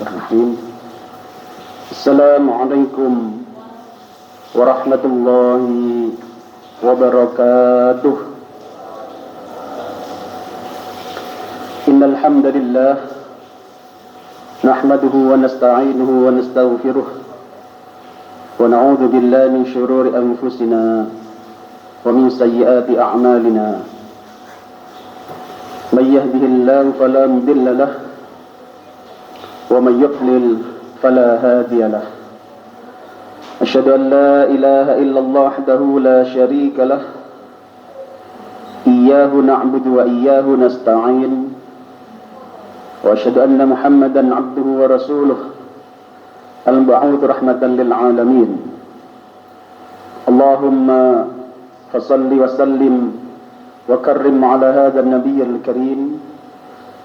Bismillahirrahmanirrahim. Assalamualaikum warahmatullahi wabarakatuh. Innal hamdalillah nahmaduhu wa nasta'inuhu wa nastaghfiruh wa na'udzu billahi min shururi anfusina wa min sayyiati a'malina. May yahdihillahu fala mudilla lahu wa may yudlil fala hadiya lahu. Asyhadu an la ilaha illallah wahdahu la syarika lah. Iyyahu na'budu wa iyyahu nasta'in. Wa asyhadu anna Muhammadan 'abduhu wa rasuluh al-mab'uts rahmatan lil 'alamin. Allahumma fasalli wa sallim wa karrim 'ala hadzal nabiyyil karim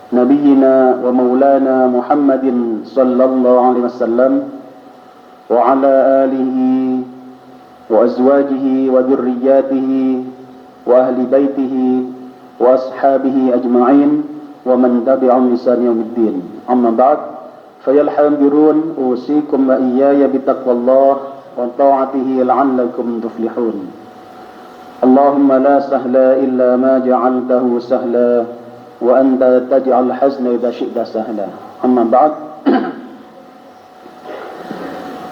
nabiyyina wa maulana Muhammadin sallallahu alaihi wasallam wa ala alihi wa azwajihi wa dhurriyyatihi wa ahli baitihi wa ashabihi ajma'in wa man tabi'ahum bi ihsan yaumiddin. Amma ba'd, fayal hadirun usikum wa iyaya bi taqwallah wa ta'atihi la'allakum tuflihun. Allahumma la sahla illa ma ja'altahu sahla wa anta taj'al hazna idza syi'ta sahla. Amma ba'd.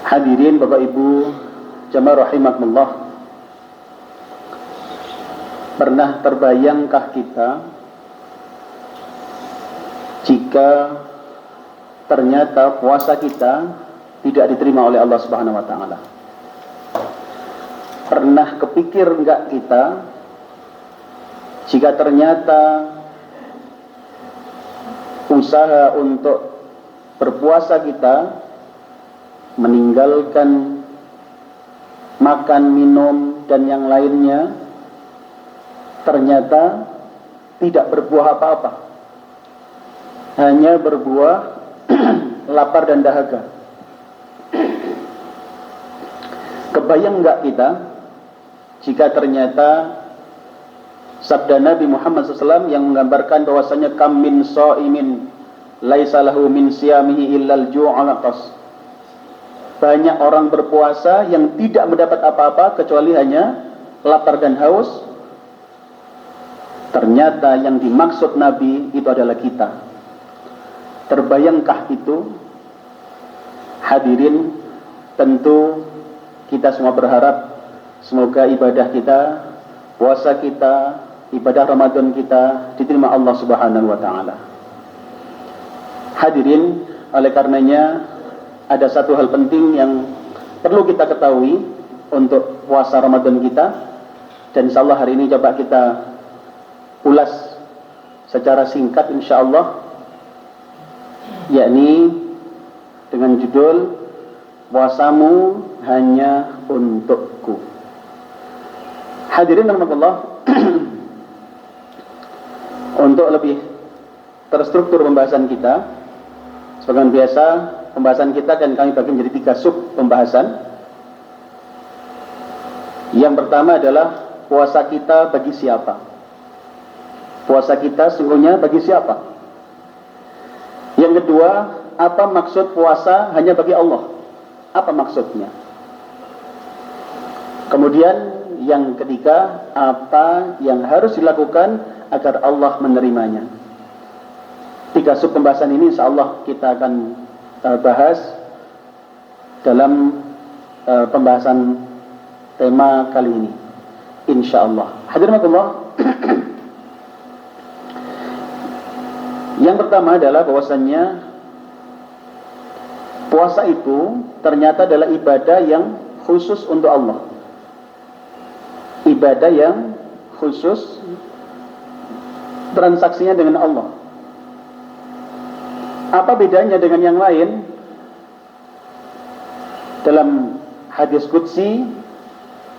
Hadirin Bapak Ibu jamaah rahimakumullah. Pernah terbayangkah kita jika ternyata puasa kita tidak diterima oleh Allah Subhanahu wa taala? Pernah kepikir enggak kita jika ternyata usaha untuk berpuasa kita, meninggalkan makan, minum, dan yang lainnya, ternyata tidak berbuah apa-apa, hanya berbuah lapar dan dahaga? Kebayang enggak kita jika ternyata sabda Nabi Muhammad SAW yang menggambarkan bahwasanya kam min sha'imin laisa lahu min siyamihi illal ju'al aqas. Banyak orang berpuasa yang tidak mendapat apa-apa kecuali hanya lapar dan haus. Ternyata yang dimaksud Nabi itu adalah kita. Terbayangkah itu? Hadirin, tentu kita semua berharap semoga ibadah kita, puasa kita, ibadah Ramadan kita diterima Allah Subhanahu wa taala. Hadirin, oleh karenanya ada satu hal penting yang perlu kita ketahui untuk puasa Ramadan kita, dan insyaallah hari ini coba kita ulas secara singkat insyaallah, yakni dengan judul puasamu hanya untukku. Hadirin rahimakumullah, untuk lebih terstruktur pembahasan kita, sebagai biasa pembahasan kita akan kami bagi menjadi 3 sub pembahasan. Yang pertama adalah puasa kita bagi siapa? Puasa kita sungguhnya bagi siapa? Yang kedua, apa maksud puasa hanya bagi Allah? Apa maksudnya? Kemudian yang ketiga, apa yang harus dilakukan agar Allah menerimanya? 3 sub pembahasan ini insyaallah kita akan bahas dalam pembahasan tema kali ini insyaallah. Hadirin rahimakumullah. Yang pertama adalah bahwasannya puasa itu ternyata adalah ibadah yang khusus untuk Allah. Ibadah yang khusus, transaksinya dengan Allah. Apa bedanya dengan yang lain? Dalam hadis qudsi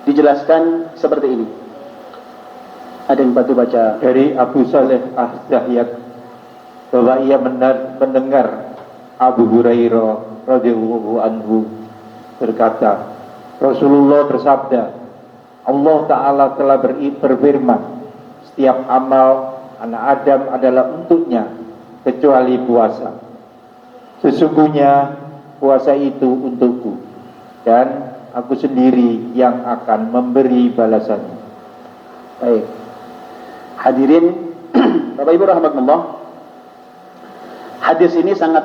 dijelaskan seperti ini. Ada yang bantu baca? Dari Abu Saleh As-Sahyad, bahwa ia mendengar Abu Hurairah radhiyallahu anhu berkata, Rasulullah bersabda, Allah Ta'ala telah berfirman, setiap amal anak Adam adalah untuknya kecuali puasa. sesungguhnya puasa itu untukku dan aku sendiri yang akan memberi balasannya. Baik. Hadirin Bapak Ibu rahimakumullah. Hadis ini sangat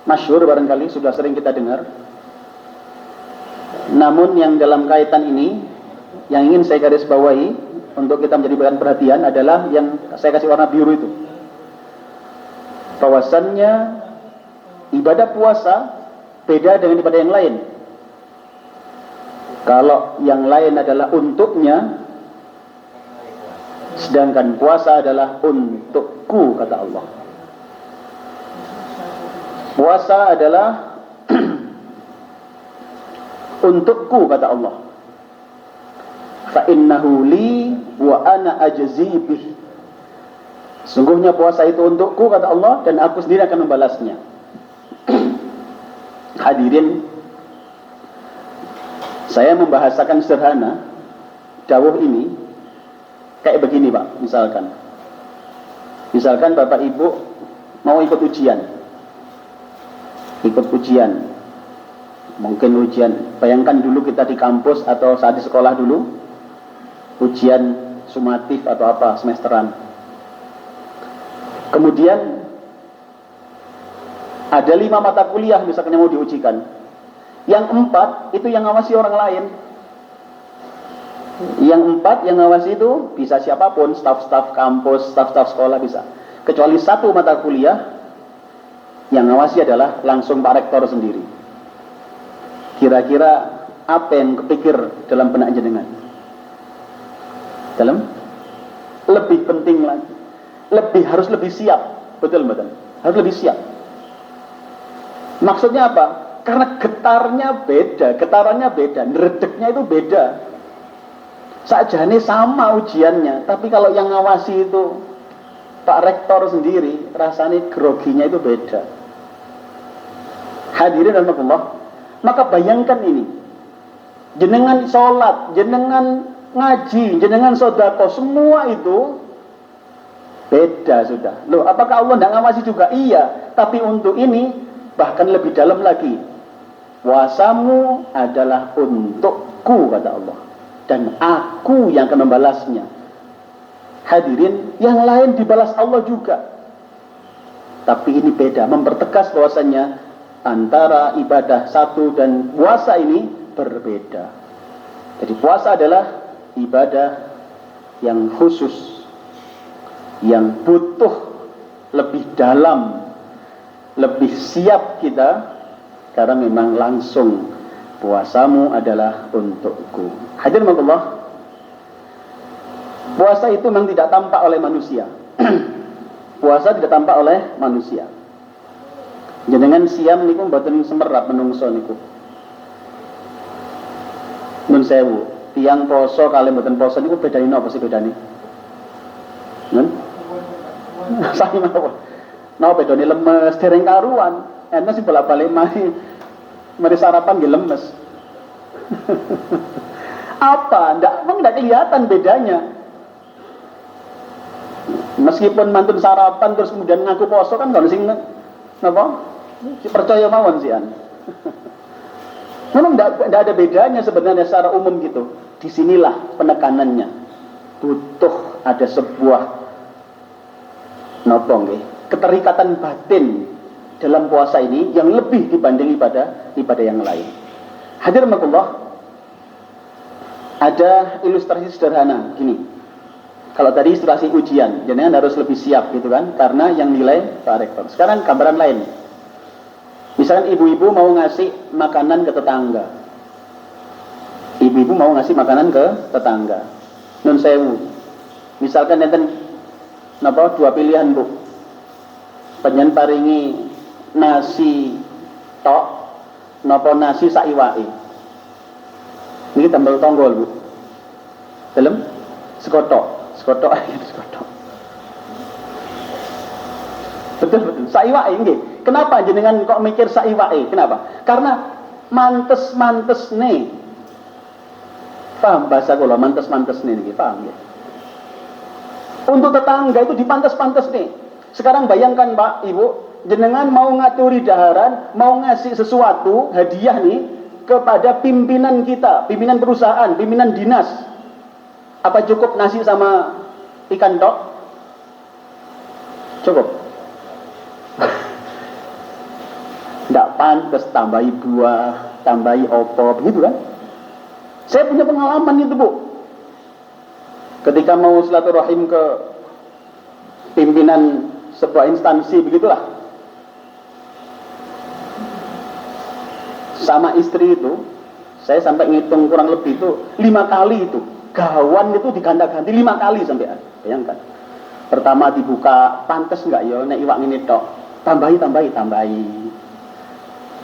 masyhur, barangkali sudah sering kita dengar. Namun yang dalam kaitan ini yang ingin saya garis bawahi untuk kita menjadi bahan perhatian adalah yang saya kasih warna biru itu. Bahwasannya ibadah puasa beda dengan ibadah yang lain. Kalau yang lain adalah untuknya, sedangkan puasa adalah untukku, kata Allah. Puasa adalah untukku, kata Allah. Fa innahu li wa ana ajzi bih. Sungguhnya puasa itu untukku, kata Allah, dan aku sendiri akan membalasnya. Hadirin, saya membahasakan sederhana dawuh ini kayak begini, Pak. Misalkan Bapak Ibu mau ikut ujian. Mungkin ujian, bayangkan dulu kita di kampus atau saat di sekolah dulu, ujian sumatif atau apa, semesteran. Kemudian ada 5 mata kuliah misalkan yang mau diujikan. Yang 4 itu yang ngawasi orang lain. Yang 4 yang ngawasi itu bisa siapapun, staf-staf kampus, staf-staf sekolah bisa. Kecuali 1 mata kuliah yang ngawasi adalah langsung Pak Rektor sendiri. Kira-kira apa yang kepikir dalam benak jenengan? Lebih penting lagi, harus lebih siap, betul. Harus lebih siap. Maksudnya apa? Karena getarannya beda, neredeknya itu beda. Sakjane sama ujiannya, tapi kalau yang ngawasi itu Pak Rektor sendiri, rasanya groginya itu beda. Hadirin rahimakumullah, maka bayangkan ini, jenengan sholat, jenengan ngaji, jenengan sodako, semua itu beda sudah. Loh, apakah Allah tidak ngawasi juga? Iya, tapi untuk ini bahkan lebih dalam lagi. Puasamu adalah untukku, kata Allah, dan aku yang akan membalasnya. Hadirin, yang lain dibalas Allah juga, tapi ini beda, mempertegas bahwasannya antara ibadah satu dan puasa ini berbeda. Jadi puasa adalah ibadah yang khusus, yang butuh lebih dalam, lebih siap kita, karena memang langsung puasamu adalah untukku. Hadirin Allah, puasa itu memang tidak tampak oleh manusia. Puasa tidak tampak oleh manusia. Jenengan siam niku mboten semerap menungso niku. Nun sewu, tiang poso kali mboten poso niku bedane napa sih bedane? Nun? Sami mawon. Napa bedane lemes dereng karuan. Enten sing bolak-balik mari sarapan nggih lemes. Apa? Ndak kelihatan bedanya. Meskipun mantun sarapan terus kemudian ngaku poso kan kalau sing napa? Percaya mawon sih an. Memang tidak ada bedanya sebenarnya secara umum gitu. Disinilah penekanannya. Butuh ada sebuah keterikatan batin dalam puasa ini yang lebih dibanding ibadah yang lain. Hadirin Allah, ada ilustrasi sederhana gini. Kalau tadi ilustrasi ujian, jenengan harus lebih siap gitu kan, karena yang nilai Pak Rektor. Sekarang gambaran lain. Misalkan ibu-ibu mau ngasih makanan ke tetangga. Ibu-ibu mau ngasih makanan ke tetangga. Nun sewu. Misalkan enten napa 2 pilihan, Bu. Panjenengan paringi nasi tok napa nasi sak iwake. Niki tambal tonggol, Bu. Dalem sekotok aja sekotok. Betul. Sak iwake nggih. Kenapa jenengan kok mikir sak iwake? Kenapa? Karena mantes nih. Paham bahasa kula mantes nih niki, paham ya? Untuk tetangga itu dipantes nih. Sekarang bayangkan Pak, Ibu, jenengan mau ngaturi daharan, mau ngasih sesuatu, hadiah nih, kepada pimpinan kita, pimpinan perusahaan, pimpinan dinas. Apa cukup nasi sama ikan tok? Cukup? Tidak pantas tambahi buah, tambahi opo, begitu kan? Saya punya pengalaman itu, Bu. Ketika mau silaturahim ke pimpinan sebuah instansi, begitulah. Sama istri itu, saya sampai ngitung kurang lebih itu 5 kali itu. Gawan itu diganda-ganti 5 kali sampai, bayangkan. Pertama dibuka, pantas enggak ya, nek iwak ini tok. Tambahi.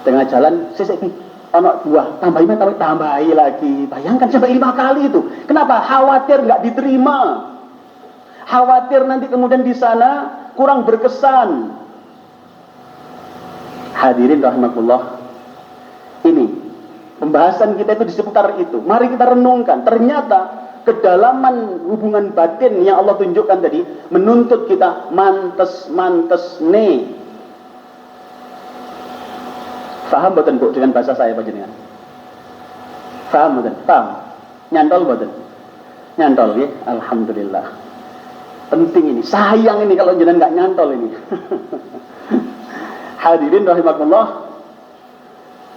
Tengah jalan, sesek ono buah, tambahi lagi. Bayangkan sampai 5 kali itu. Kenapa? Khawatir enggak diterima. Khawatir nanti kemudian di sana kurang berkesan. Hadirin rahimakumullah. Ini pembahasan kita itu di seputar itu. Mari kita renungkan. Ternyata kedalaman hubungan batin yang Allah tunjukkan tadi menuntut kita mantes nih. Faham boten Bu dengan bahasa saya panjenengan? Faham boten? Paham? Nyantol boten? Nyantol ya? Alhamdulillah. Penting ini. Sayang ini kalau jenengan nggak nyantol ini. Hadirin rahimakumullah.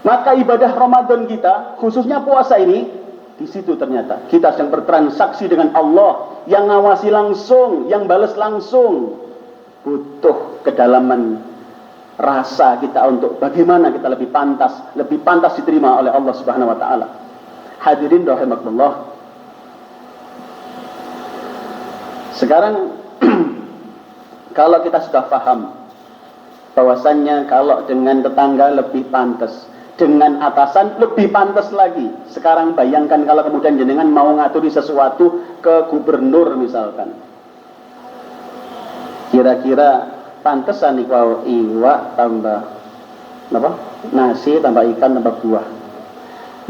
Maka ibadah Ramadan kita, khususnya puasa ini, di situ ternyata kita sedang bertransaksi dengan Allah yang ngawasi langsung, yang balas langsung. Butuh kedalaman rasa kita untuk bagaimana kita lebih pantas diterima oleh Allah Subhanahu wa taala. Hadirin rahimakumullah. Sekarang kalau kita sudah paham bahwasannya kalau dengan tetangga lebih pantas, dengan atasan lebih pantas lagi. Sekarang bayangkan kalau kemudian jenengan mau ngaturi sesuatu ke gubernur misalkan. Kira-kira pantesan nih kalau iwak tambah apa? Nasi tambah ikan tambah buah.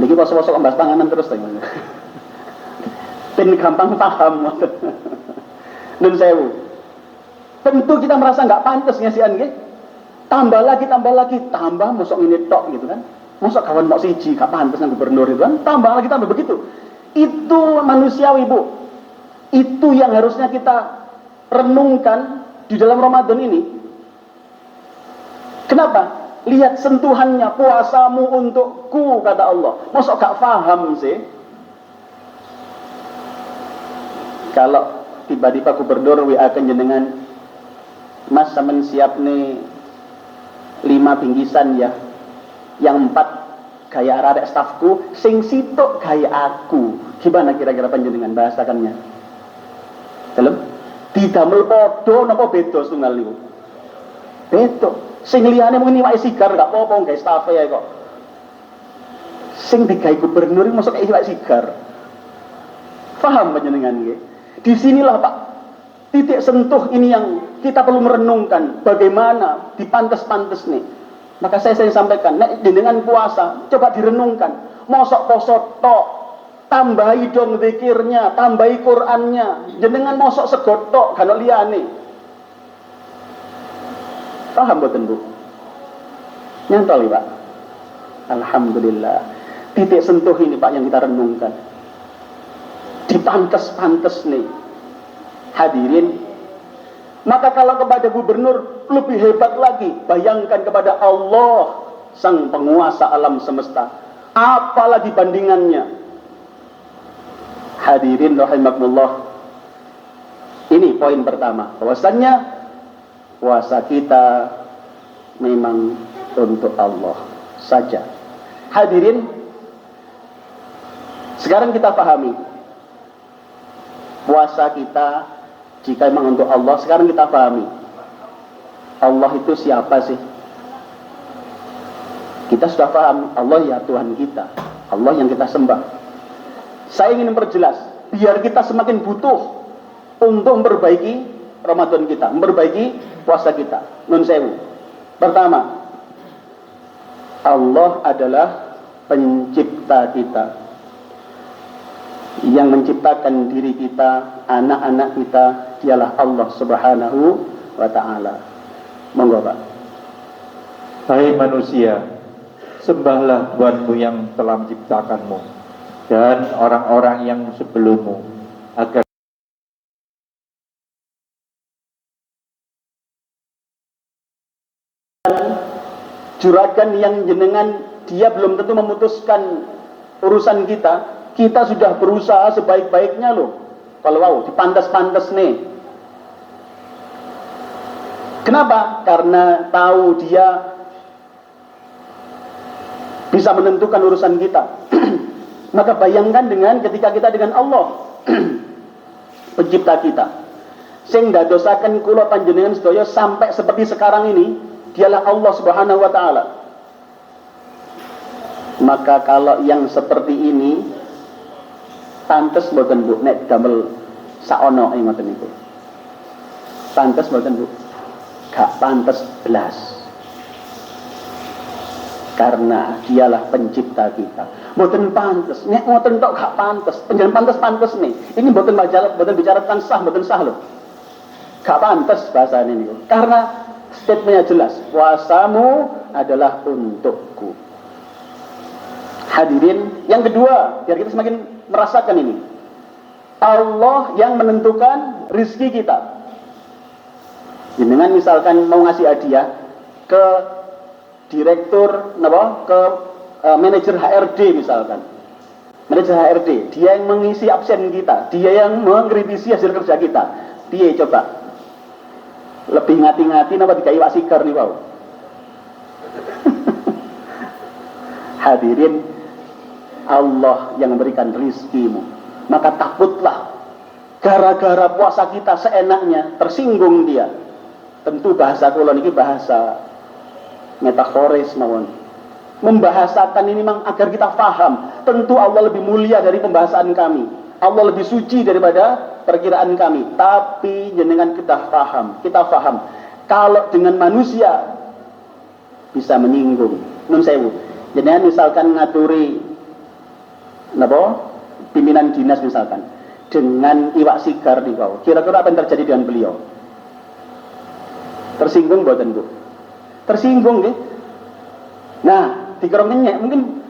Niki posok-posok mbas panganan terus ta. Ben gampang paham. Nun sewu. Tentu kita merasa nggak pantas ngasihan nggih. Tambah lagi, mosok ini tok gitu kan. Mosok kawan mau siji, gak pantas nang gubernur itu kan. Tambah begitu. Itu manusiawi, Bu. Itu yang harusnya kita renungkan di dalam Ramadan ini. Kenapa? Lihat sentuhannya, puasamu untukku, kata Allah. Mosok gak paham sih. Kalau tiba-tiba gubernur WA ke jenengan, Mas sampean siap nih 5 bingkisan ya, yang 4 gaya arek stafku, sing sitok gaya aku. Gimana kira-kira panjenengan bahasakannya? Dalam didamel podo napa beda setunggal niku? Beda. Sing liyane mungkin iwake sigar gak apa-apa gawe staff ya kok. Sing digawe gubernur iki mosok iwake sigar. Paham panjenengan nggih? Disinilah Pak, titik sentuh ini yang kita perlu merenungkan bagaimana dipantes-pantes nih. Maka saya sampaikan, nek dengan puasa coba direnungkan. Mosok poso tok, tambahi dong zikirnya, tambahi Qur'annya. Jenengan mosok sego tok gak ono liyane. Paham mboten Bu? Nyantol Pak. Alhamdulillah. Titik sentuh ini Pak yang kita renungkan. Dipantes-pantes nih. Hadirin, maka kalau kepada gubernur lebih hebat lagi, bayangkan kepada Allah sang penguasa alam semesta, apalagi bandingannya. Hadirin rahimakumullah. Ini poin pertama, bahwasannya puasa kita memang untuk Allah saja. Hadirin, sekarang kita pahami puasa kita jika memang untuk Allah. Sekarang kita pahami Allah itu siapa sih? Kita sudah paham Allah ya Tuhan kita, Allah yang kita sembah. Saya ingin memperjelas biar kita semakin butuh untuk memperbaiki Ramadan kita, memperbaiki puasa kita. Nun sewu. Pertama, Allah adalah pencipta kita, yang menciptakan diri kita, anak-anak kita, dialah Allah Subhanahu wa ta'ala. Monggo Pak. Hai manusia, sembahlah Tuhanmu yang telah menciptakanmu dan orang-orang yang sebelummu, agar juragan yang jenengan dia belum tentu memutuskan urusan kita, kita sudah berusaha sebaik-baiknya loh. Kalau wow, dipantas-pantas nih. Kenapa? Karena tahu dia bisa menentukan urusan kita. Maka bayangkan dengan ketika kita dengan Allah pencipta kita, sing dadosaken kula panjenengan sedaya sampai seperti sekarang ini, dialah Allah Subhanahu wa taala. Maka kalau yang seperti ini pantes mboten Bu nek damel saono ngoten niku. Pantes mboten Bu? Gak pantes belas. Karena dialah pencipta kita. Mboten pantes, nek ngoten tok gak pantes. Panjenengan pantes-pantes nih. Ini mboten bicara tentang sah, mboten sah loh. Gak pantes bahasane niku. Karena statementnya jelas, puasamu adalah untukku. Hadirin, yang kedua, biar kita semakin merasakan ini. Allah yang menentukan rizki kita. Dengan misalkan mau ngasih hadiah ke direktur, ke manajer HRD misalkan. Manajer HRD, dia yang mengisi absen kita, dia yang mengkritisi hasil kerja kita. Dia coba lebih ngati-ngati napa dikai wak sikar nih wow. Hadirin, Allah yang memberikan rizkimu, maka takutlah gara-gara puasa kita seenaknya tersinggung dia. Tentu bahasa kula niki bahasa metaforis mawon. Membahasakan ini memang agar kita paham. Tentu Allah lebih mulia dari pembahasan kami. Allah lebih suci daripada perkiraan kami. Tapi jenengan kita paham. Kalau dengan manusia bisa menyinggung. Nun sewu. Jenengan misalkan ngaturi pimpinan dinas misalkan dengan iwak sigar nih kau. Kira-kira apa yang terjadi dengan beliau? Tersinggung mboten Bu? Tersinggung nggih. Nah, dikira ngenyek mungkin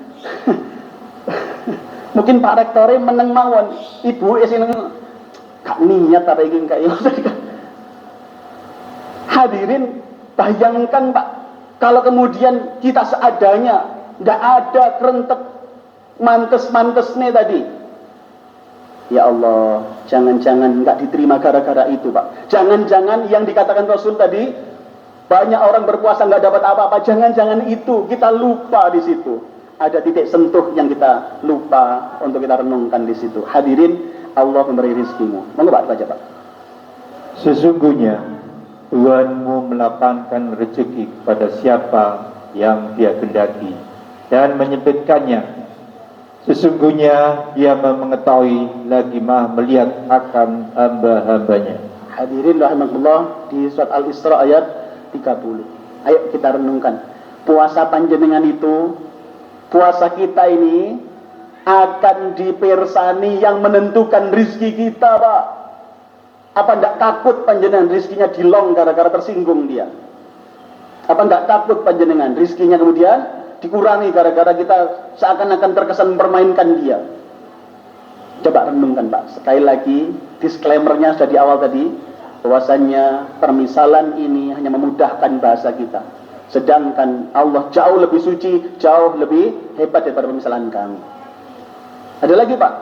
mungkin Pak Rektore meneng mawon, Ibu sing gak niat apa iki kaya hadirin, bayangkan Pak, kalau kemudian kita seadanya, nggak ada kerentek mantes nih tadi. Ya Allah, jangan-jangan nggak diterima gara-gara itu Pak. Jangan-jangan yang dikatakan Rasul tadi, banyak orang berpuasa nggak dapat apa-apa. Jangan-jangan itu kita lupa di situ. Ada titik sentuh yang kita lupa untuk kita renungkan di situ. Hadirin, Allah memberi rizkimu. Monggo Pak baca Pak. Sesungguhnya Tuhanmu melapangkan rezeki kepada siapa yang Dia kehendaki dan menyempitkannya. Sesungguhnya Dia mengetahui lagi Maha melihat akan hamba-hambanya. Hadirin rahimakumullah, di surat Al-Isra ayat 30. Ayo kita renungkan. Puasa panjenengan itu, puasa kita ini akan dipirsani yang menentukan rizki kita Pak. Apa tidak takut panjenengan rizkinya dilong gara-gara tersinggung dia? Apa tidak takut panjenengan rizkinya kemudian dikurangi gara-gara kita seakan-akan terkesan mempermainkan dia? Coba renungkan Pak. Sekali lagi, disclaimer-nya sudah di awal tadi, bahwasannya permisalan ini hanya memudahkan bahasa kita. Sedangkan Allah jauh lebih suci, jauh lebih hebat daripada permisalan kami. Ada lagi Pak,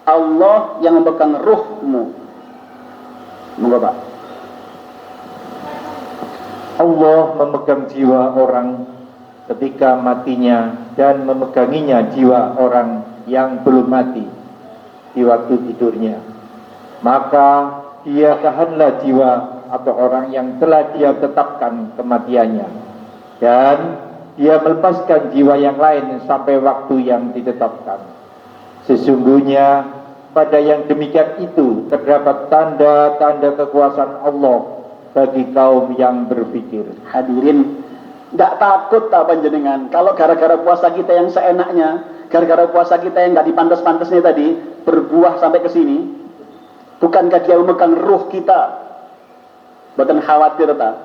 Allah yang memegang ruhmu. Monggo Pak. Allah memegang jiwa orang ketika matinya dan memeganginya jiwa orang yang belum mati di waktu tidurnya. Maka Dia tahanlah jiwa atau orang yang telah Dia tetapkan kematiannya, dan Dia melepaskan jiwa yang lain sampai waktu yang ditetapkan. Sesungguhnya pada yang demikian itu terdapat tanda-tanda kekuasaan Allah bagi kaum yang berpikir. Hadirin, nggak takut tak panjenengan kalau gara-gara puasa kita yang seenaknya, gara-gara puasa kita yang nggak dipantas-pantasnya tadi berbuah sampai ke sini? Bukankah Dia memegang ruh kita? Bukan khawatir tak?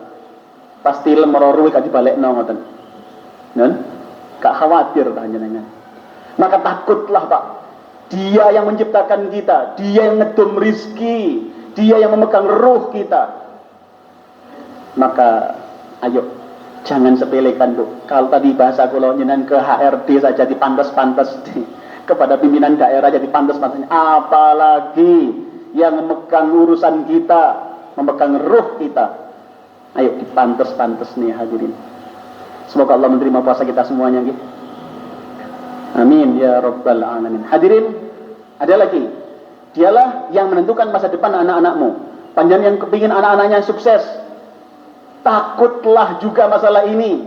pasti lemoro ruwih gak dibalekno ngoten. Nen? Gak khawatir panjenengan. Maka takutlah Pak. Dia yang menciptakan kita, dia yang ngedum rizki, dia yang memegang ruh kita. Maka ayo jangan sepelekan Bu. Kalau tadi bahasa kula nyenan ke HRD saja dipantes-pantes kepada pimpinan daerah jadi pantes-pantes, apalagi yang memegang urusan kita, memegang ruh kita. Ayo dipantes-pantes nih hadirin. Semoga Allah menerima puasa kita semuanya gitu. Amin ya rabbal alamin. Hadirin, ada lagi. Dialah yang menentukan masa depan anak-anakmu. Panjenengan yang kepingin anak-anaknya sukses, takutlah juga masalah ini.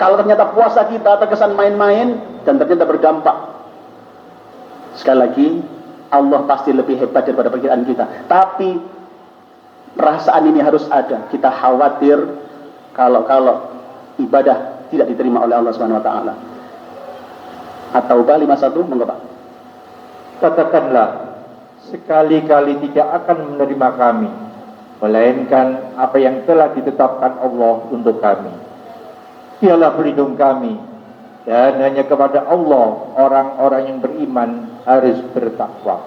Kalau ternyata puasa kita terkesan main-main dan ternyata berdampak. Sekali lagi, Allah pasti lebih hebat daripada perkiraan kita. Tapi perasaan ini harus ada. Kita khawatir kalau ibadah tidak diterima oleh Allah Subhanahu wa taala. At-Taubah 51, monggo Pak. Katakanlah, sekali-kali tidak akan menerima kami, melainkan apa yang telah ditetapkan Allah untuk kami. Dialah pelindung kami, dan hanya kepada Allah orang-orang yang beriman harus bertakwa.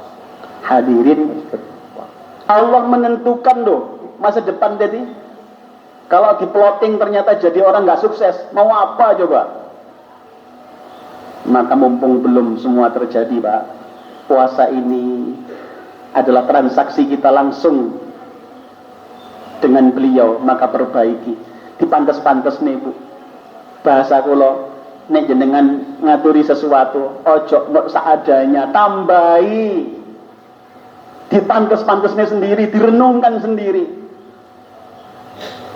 Hadirin, Allah menentukan loh masa depan jadi. Kalau di plotting ternyata jadi orang nggak sukses, mau apa coba? Maka mumpung belum semua terjadi Pak, puasa ini adalah transaksi kita langsung dengan beliau, maka perbaiki. Dipantes-pantes nih Bu. Bahasa kula nek jenengan ngaturi sesuatu, ojo seadanya, tambahi. Dipantes-pantesnya sendiri, direnungkan sendiri.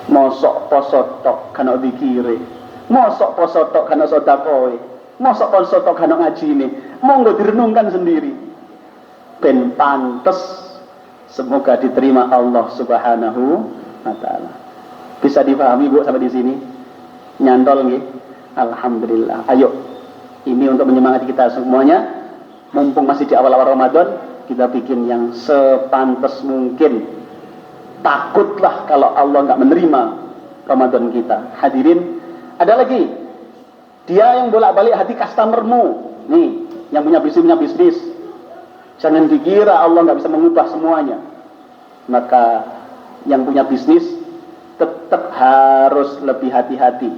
Mosok poso tok kana dikire. Mosok poso tok kana sedekah. Mosok poso tok kana ngajine. Monggo direnungkan sendiri. Ben pantes, semoga diterima Allah Subhanahu wa taala. Bisa dipahami Bu sampai di sini? Nyantol nggih? Alhamdulillah. Ayo, ini untuk menyemangati kita semuanya. Mumpung masih di awal-awal Ramadan, kita bikin yang sepantas mungkin. Takutlah kalau Allah nggak menerima Ramadan kita. Hadirin, ada lagi. Dia yang bolak-balik hati customermu. Nih, yang punya bisnis. Jangan dikira Allah nggak bisa mengubah semuanya. Maka yang punya bisnis tetap harus lebih hati-hati.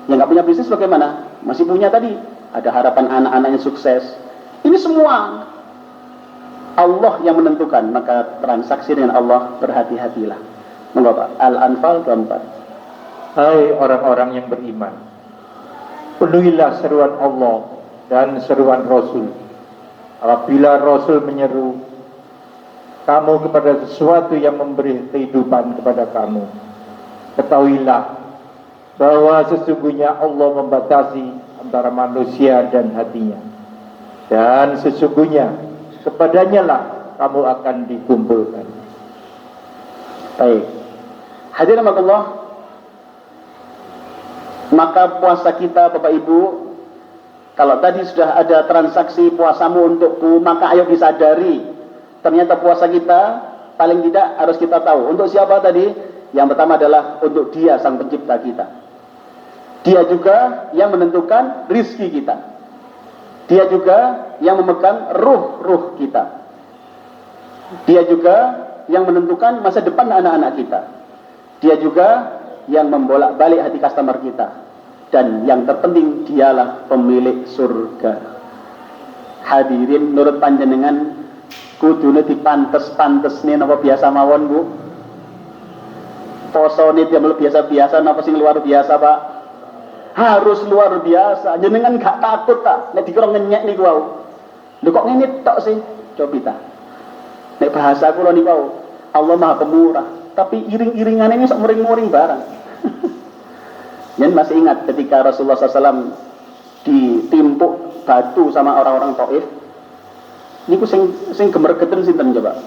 Yang nggak punya bisnis bagaimana? Masih punya tadi. Ada harapan anak-anaknya sukses. Ini semua Allah yang menentukan, maka transaksi dengan Allah berhati-hatilah. Monggo Pak. Al-Anfal 24. Hai orang-orang yang beriman, penuhilah seruan Allah dan seruan Rasul. Apabila Rasul menyeru kamu kepada sesuatu yang memberi kehidupan kepada kamu, ketahuilah bahwa sesungguhnya Allah membatasi antara manusia dan hatinya, dan sesungguhnya kepadanya lah kamu akan dikumpulkan. Baik. Hadirin Allah, maka puasa kita Bapak Ibu, kalau tadi sudah ada transaksi puasamu untukku, maka ayo disadari ternyata puasa kita paling tidak harus kita tahu untuk siapa tadi. Yang pertama adalah untuk Dia sang pencipta kita. Dia juga yang menentukan rizki kita. Dia juga yang memegang ruh kita. Dia juga yang menentukan masa depan anak-anak kita. Dia juga yang membolak-balik hati customer kita. Dan yang terpenting, dialah pemilik surga. Hadirin, menurut panjenengan kudune dipantes-pantesne napa biasa mawon Bu? Posone dia biasa-biasa napa sing luar biasa Pak? Harus luar biasa. Jenengan gak takut tak nek dikira ngenyek niku wau. Lho kok ngene tok sih? Coba ta. Nek bahasa kula niku wau, Allah Maha Pemurah, tapi iring-iringane ini sok muring-muring barang. Yen masih ingat ketika Rasulullah SAW ditimpuk batu sama orang-orang Taif. Niku sing gemergeten sinten coba?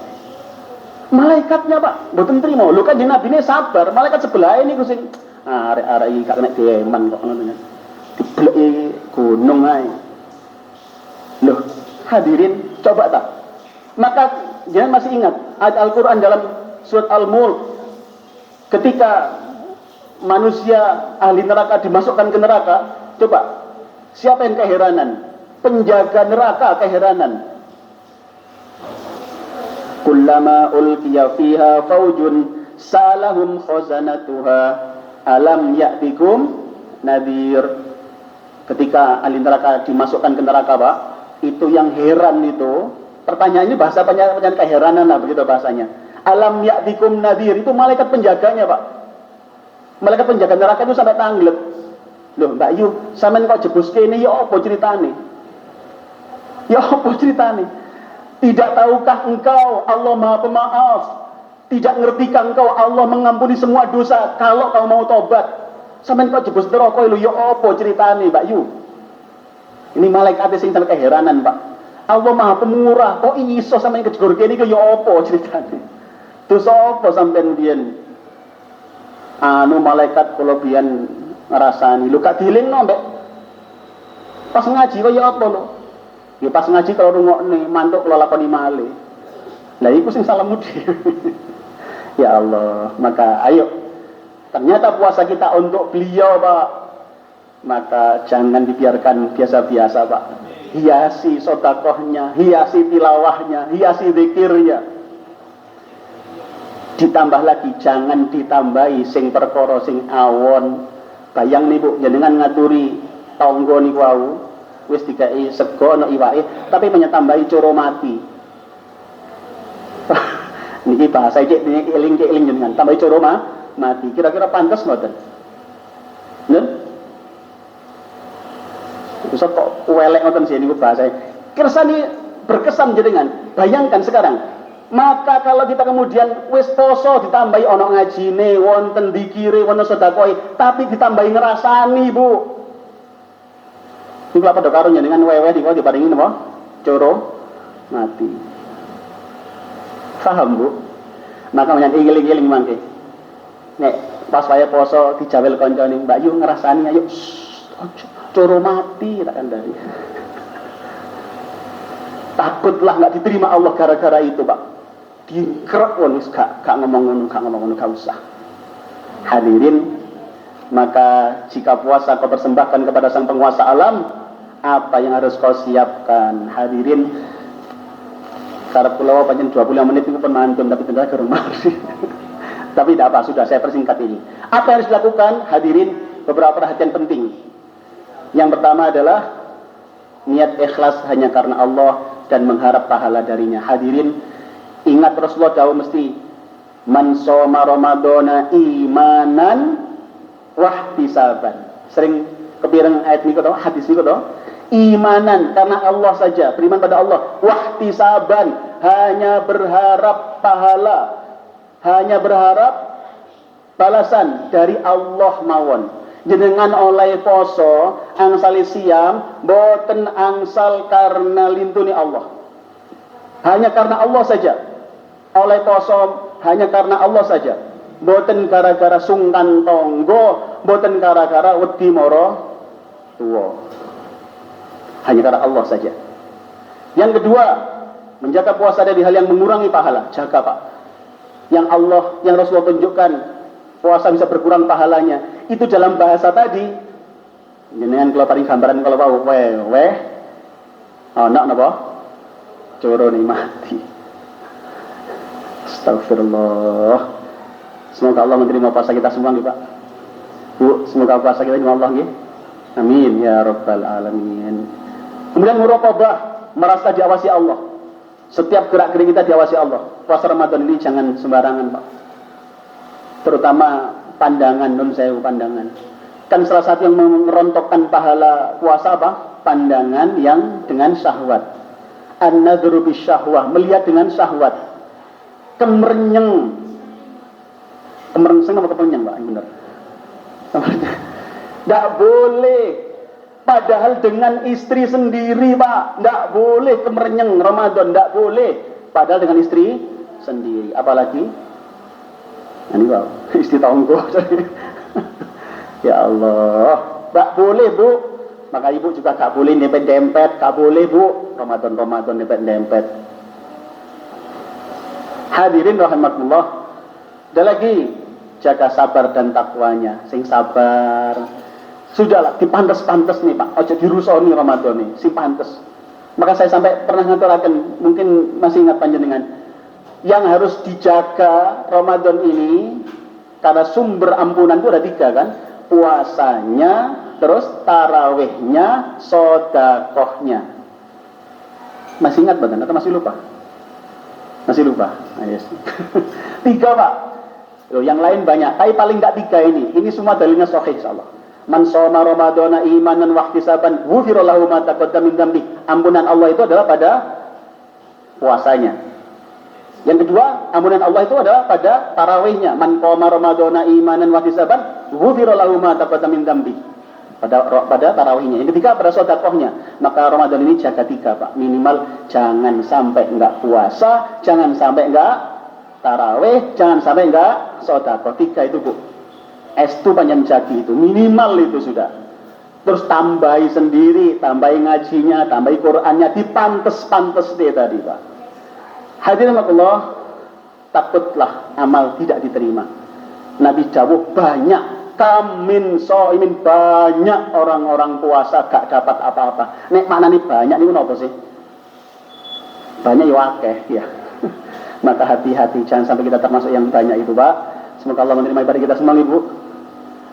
Malaikatnya Pak, mboten trimo. Lho kan Nabi ini sabar, malaikat sebelah niku sing arek-arek iki gak kena deman kok ngono kan. Dibleki gunung ae. Loh, hadirin, coba tak. Maka jangan masih ingat ayat Al-Qur'an dalam surat Al-Mulk ketika manusia ahli neraka dimasukkan ke neraka, coba siapa yang keheranan? Penjaga neraka keheranan. Kullama ulqiya fiha faujun salahum khazanatuha alam ya'tikum nadhir. Ketika ahli neraka dimasukkan ke neraka, Pak, itu yang heran itu, pertanyaannya bahasa penyanyi keheranan lah, begitu bahasanya. Alam ya'tikum nadhir, itu malaikat penjaganya, Pak. Malaikat penjaga neraka itu sampai tanglep. Loh, Mbak Yu, sampean kok jebus kene ya apa ceritane? Ya apa ceritane? Tidak tahukah engkau Allah Maha Pemaaf? Tidak ngertikah engkau Allah mengampuni semua dosa kalau kau mau tobat? Sampeyan kok jebus neraka lho, ya apa ceritane, Mbak Yu? Ini malaikat sing sampe keheranan, Pak. Allah Maha Pemurah, kok iso sampeyan kejegur kene iki ya apa ceritane? Dosa apa sampeyan biyen? Malaikat kula biyen ngrasani, lho gak dielingno mbek pas ngaji kok ya apa lho? Ya pas ngaji kalau rungokne mantuk kula lakoni malih. Lah iku sing salahmu dhewe. Ya Allah, maka ayo. Ternyata puasa kita untuk beliau, Pak. Maka jangan dibiarkan biasa-biasa, Pak. Hiasi sedekahnya, hiasi tilawahnya, hiasi zikirnya. Ditambah lagi, jangan ditambahi sing perkara sing awon. Bayang nih Bu, jenengan ngaturi tonggo niku wau wis dikai sego ana iwake, tapi menyetambahi coro mati. Niki bahasa iki eling jenengan, tambahi coro mati. Kira-kira pantas mboten? Nggih? Bisa kok welek ngoten sih niku bahasa. Kersane berkesan jenengan. Bayangkan sekarang. Maka kalau kita kemudian wis poso ditambahi ana ngajine, wonten dikire, wonten sedekah, tapi ditambahi ngrasani, Bu. Niku padha karo jenengan weweh niku diparingi napa? Coro mati. Paham, Bu? Maka menyang iling-iling mangke. Nek pas wae poso dijawel kancane, Mbak Yu ngrasani ayo. Coro mati tak kandhani. Takutlah nggak diterima Allah gara-gara itu, Pak. Dikerek wis gak ngomong ngono, gak usah. Hadirin, maka jika puasa kau persembahkan kepada sang penguasa alam, apa yang harus kau siapkan? Hadirin, karep kula pancen 25 menit itu penantun tapi ternyata ke rumah. Tapi tidak apa, sudah saya persingkat ini. Apa yang harus dilakukan? Hadirin, beberapa perhatian penting. Yang pertama adalah niat ikhlas hanya karena Allah dan mengharap pahala darinya. Hadirin, ingat Rasulullah dawuh mesti man shoma ramadhana imanan wahtisaban. Sering kepireng ayat niku to, hadis niku to. Imanan karena Allah saja, beriman pada Allah. Wahtisaban, hanya berharap pahala, hanya berharap balasan dari Allah mawon. Jenengan oleh poso angsal siam boten angsal karena lintuni Allah, hanya karena Allah saja. Oleh poso hanya karena Allah saja, boten gara-gara sungkan tonggo, boten gara-gara wedi moro tuwa, hanya karena Allah saja. Yang kedua, menjaga puasa dari hal yang mengurangi pahala. Jaga, Pak. Yang Rasulullah tunjukkan puasa bisa berkurang pahalanya itu dalam bahasa tadi. Jenengan kalau paling gambaran kalau mau weh ana napa coro mati. Astagfirullah. Semoga Allah menerima puasa kita semua nggih, Pak. Bu, semoga puasa kita Allah nggih. Amin ya rabbal alamin. Kemudian muraqabah, merasa diawasi Allah. Setiap gerak-gerik kita diawasi Allah. Puasa Ramadan ini jangan sembarangan, Pak. Terutama pandangan, pandangan. Kan salah satu yang merontokkan pahala puasa apa? Pandangan yang dengan syahwat. An-nadhru bisyahwah, melihat dengan syahwat. Kemerenyeng apa kemerenyeng, Pak? Benar. Tidak boleh. Padahal dengan istri sendiri, Pak. Tidak boleh kemerenyeng Ramadan, tidak boleh. Padahal dengan istri sendiri. Apalagi ini Pak, istri tonggo. Ya Allah, tak boleh, Bu. Maka Ibu juga gak boleh dempet-dempet, gak boleh, Bu. Ramadan dempet-dempet. Hadirin rahimakumullah. Ada lagi, jaga sabar dan takwanya. Sing sabar. Sudahlah, dipantes-pantes nih Pak. Ojo dirusoni Ramadan nih, sing pantes. Maka saya sampai pernah ngaturaken, mungkin masih ingat panjenengan, yang harus dijaga Ramadan ini karena sumber ampunan itu ada 3 kan, puasanya, terus tarawihnya, sodakohnya. Masih ingat badan atau masih lupa? Masih lupa. Nah, yes. 3 Pak. Loh, yang lain banyak, tapi paling enggak 3 ini. Ini semua dalilnya sahih insyaallah. Man shoma ramadhana imanan wa ihtisaban ghufira lahu ma taqaddama min dzambi. Ampunan Allah itu adalah pada puasanya. Yang kedua, ampunan Allah itu adalah pada tarawihnya. Man qama ramadhana imanan wa ihtisaban ghufira lahu ma taqaddama min dzambi. Pada tarawihnya. Yang ketiga pada sedekahnya. Maka Ramadan ini jaga 3 Pak. Minimal jangan sampai enggak puasa, jangan sampai enggak tarawih, jangan sampai enggak sedekah. 3 itu Bu. Estu panjang jagi itu minimal itu sudah. Terus tambahi sendiri, tambahi ngajinya, tambahi Qur'annya, dipantes-pantes deh tadi Pak. Hadirin Allah, takutlah amal tidak diterima. Nabi jawab banyak kamin soimin, banyak orang-orang puasa gak dapat apa-apa. Nek mana nih banyak nih apa sih? Banyak ya wakeh ya. Maka hati-hati jangan sampai kita termasuk yang banyak itu Pak. Semoga Allah menerima ibadah kita semua Ibu.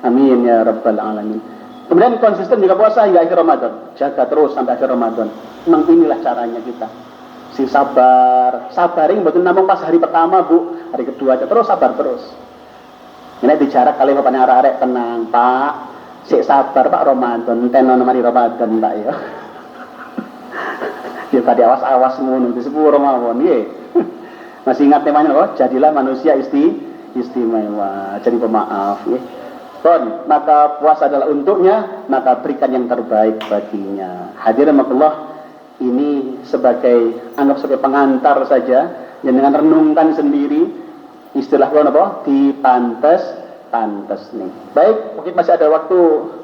Amin ya rabbal alamin. Kemudian konsisten juga puasa hingga akhir Ramadan. Jaga terus sampai akhir Ramadan. Memang inilah caranya kita. Si sabar, sabaring betul namung pas hari pertama Bu, hari kedua aja terus sabar terus. Ini dijarak kali bapaknya arek tenang Pak. Sik sabar Pak Ramadan, tenan mari Ramadan Pak ya. Ya tadi awas-awas ngono di sepuro mawon nggih. Masih ingat temanya kok? Jadilah manusia istimewa. Jadi pemaaf nggih. Kon, maka puasa adalah untuknya, maka berikan yang terbaik baginya. Hadirin Allah, ini anggap sebagai pengantar saja, dan dengan renungkan sendiri, istilah kalau apa? Dipantes nih. Baik, mungkin masih ada waktu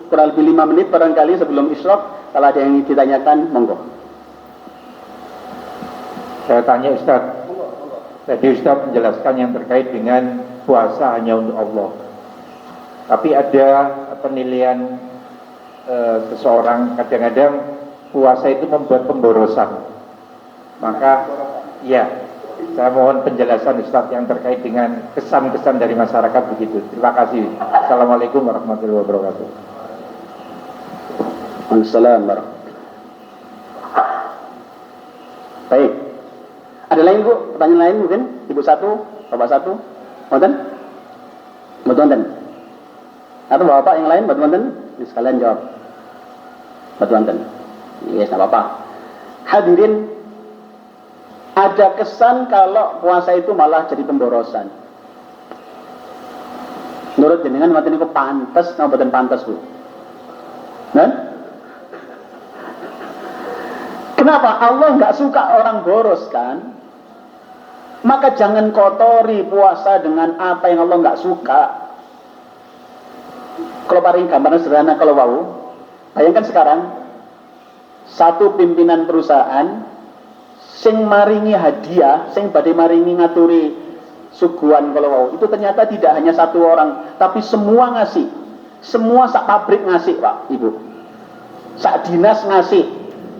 kurang lebih 5 menit barangkali sebelum isyraq. Kalau ada yang ditanyakan, monggo. Saya tanya Ustaz, tadi Ustaz menjelaskan yang terkait dengan puasa hanya untuk Allah. Tapi ada penilaian seseorang kadang-kadang puasa itu membuat pemborosan. Maka ya, saya mohon penjelasan Ustaz yang terkait dengan kesan-kesan dari masyarakat begitu. Terima kasih. Assalamualaikum warahmatullahi wabarakatuh. Waalaikumsalam. Baik. Ada lain Bu? Pertanyaan lain mungkin? Ibu 1, Bapak 1. Wonten? Wonten. Atau bapak yang lain, bantuan sekalian jawab. Bantuan. Yes, tidak apa-apa. Hadirin, ada kesan kalau puasa itu malah jadi pemborosan. Menurut jenengan mati niku pantes, napa boten pantes Bu? Nah? Kenapa? Allah nggak suka orang boros kan? Maka jangan kotori puasa dengan apa yang Allah nggak suka. Kalau paling gambarnya sederhana kalau wau, bayangkan sekarang satu pimpinan perusahaan sing maringi hadiah, sing badhe maringi ngaturi suguhan kalau wau, itu ternyata tidak hanya satu orang, tapi semua ngasih, semua sak pabrik ngasih Pak Ibu, sak dinas ngasih.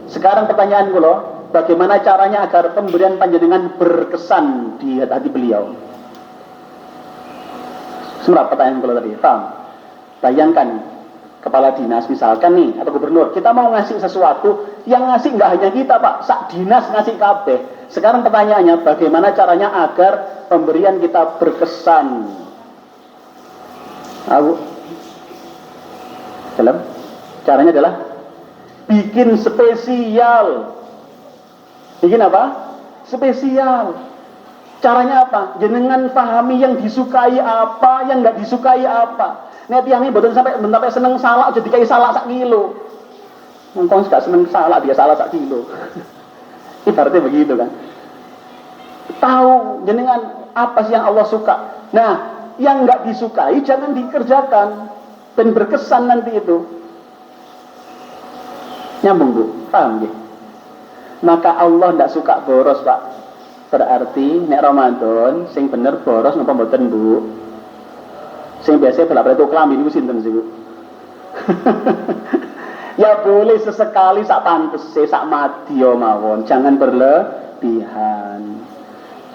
Sekarang pertanyaan kula, bagaimana caranya agar pemberian panjenengan berkesan di hati beliau? Semua pertanyaan kula tadi, paham? Bayangkan kepala dinas misalkan nih, atau gubernur, kita mau ngasih sesuatu, yang ngasih nggak hanya kita Pak, sak dinas ngasih kabeh. Sekarang pertanyaannya, bagaimana caranya agar pemberian kita berkesan? Aku dalam caranya adalah bikin spesial. Bikin apa? Spesial. Caranya apa? Jenengan pahami yang disukai apa, yang nggak disukai apa. Nek tiang ini betul sampai seneng salak, jadi kayak salak sak kilo. Mungkin gak seneng salak, dia salak sak kilo. Ibaratnya begitu kan. Tahu jenengan apa sih yang Allah suka. Nah, yang nggak disukai jangan dikerjakan dan berkesan nanti itu. Nyambung Bu, paham ya? Maka Allah nggak suka boros Pak. Berarti nek Ramadan sing bener boros napa mboten Bu? Sing biasa bolak-balik kelamin niku sinten sih, Bu? Ya boleh sesekali sak pantese, sak madya mawon, jangan berlebihan.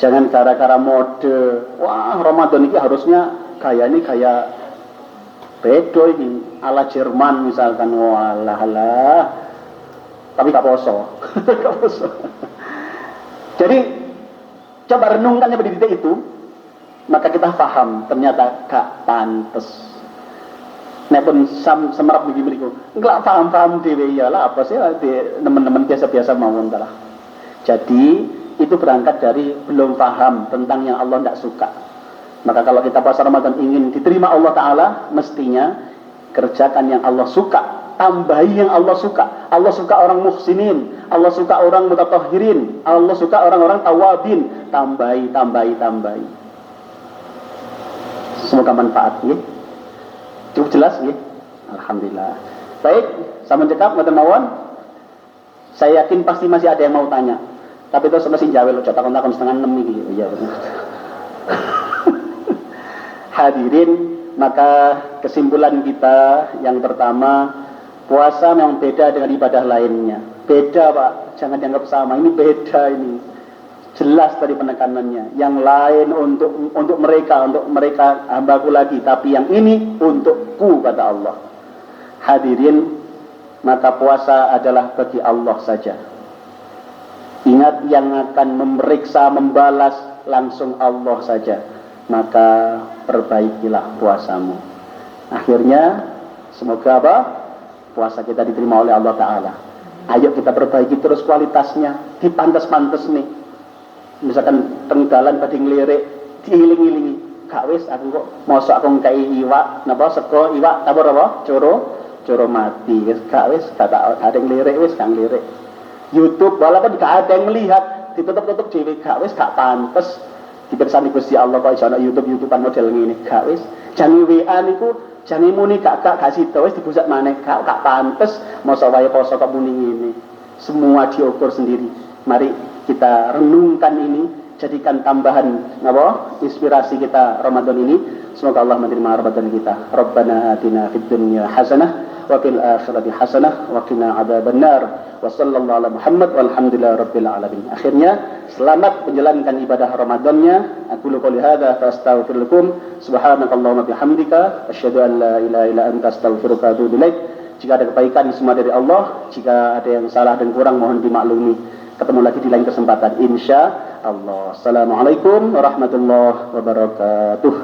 Jangan gara-gara mode. Wah, Ramadan ini harusnya gaya ini gaya bedo ini ala Jerman misalkan. Walah. Tapi gak poso. Gak poso. Jadi coba renungkan pada titik itu, maka kita paham ternyata gak pantes. Nek pun semerap begini enggak paham dhewe ya lah apa sih teman-teman biasa-biasa mawon lah. Jadi itu berangkat dari belum paham tentang yang Allah tidak suka. Maka kalau kita puasa Ramadan ingin diterima Allah Ta'ala, mestinya kerjakan yang Allah suka, tambahi yang Allah suka. Allah suka orang muhsinin, Allah suka orang mutatahhirin, Allah suka orang-orang tawabin. Tambahi. Semoga manfaat ya. Cukup jelas ya? Alhamdulillah. Baik, sama cekap ngoten mawon. Saya yakin pasti masih ada yang mau tanya. Tapi itu masih jawel lo takon-takon setengah 6 iki. Iya. Hadirin, maka kesimpulan kita yang pertama, puasa memang beda dengan ibadah lainnya. Beda, Pak. Jangan dianggap sama. Ini beda ini. Jelas tadi penekanannya. Yang lain untuk mereka hambaku lagi, tapi yang ini untukku kata Allah. Hadirin, maka puasa adalah bagi Allah saja. Ingat yang akan memeriksa, membalas langsung Allah saja. Maka perbaikilah puasamu. Akhirnya semoga apa? Puasa kita diterima oleh Allah Ta'ala. Ayo kita perbaiki terus kualitasnya. Dipantes-pantes nih. Misalkan tenggalan pada ngelirik, diiling-ilingi. Gak wis aku kok mosok aku ngkai iwak, napa sego iwak tabur apa? Coro mati. Wis gak wis gak ada yang lirik wis gak ngelirik. YouTube walaupun gak ada yang melihat, ditutup-tutup dhewe gak wis gak pantes. Dipirsani Gusti Allah kok iso ana YouTube-YouTubean model ngene gak wis. Jange WA niku jange muni gak sida wis dibusak maneh gak pantes mosok wae poso kok muni ngene. Semua diukur sendiri. Mari kita renungkan ini, jadikan tambahan inspirasi kita Ramadan ini. Semoga Allah menerima Ramadan kita. Rabbana atina fid dunya hasanah wa fil akhirati hasanah wa qina adzabannar. Wa sallallahu ala Muhammad walhamdulillahi rabbil alamin. Akhirnya selamat menjalankan ibadah Ramadannya. Aku qouli hadza fa astaghfirullakum subhanakallahumma bihamdika asyhadu an la ilaha illa anta astaghfiruka wa atubu ilaik. Jika ada kebaikan semua dari Allah, jika ada yang salah dan kurang mohon dimaklumi. Ketemu lagi di lain kesempatan insya Allah. Assalamualaikum warahmatullahi wabarakatuh.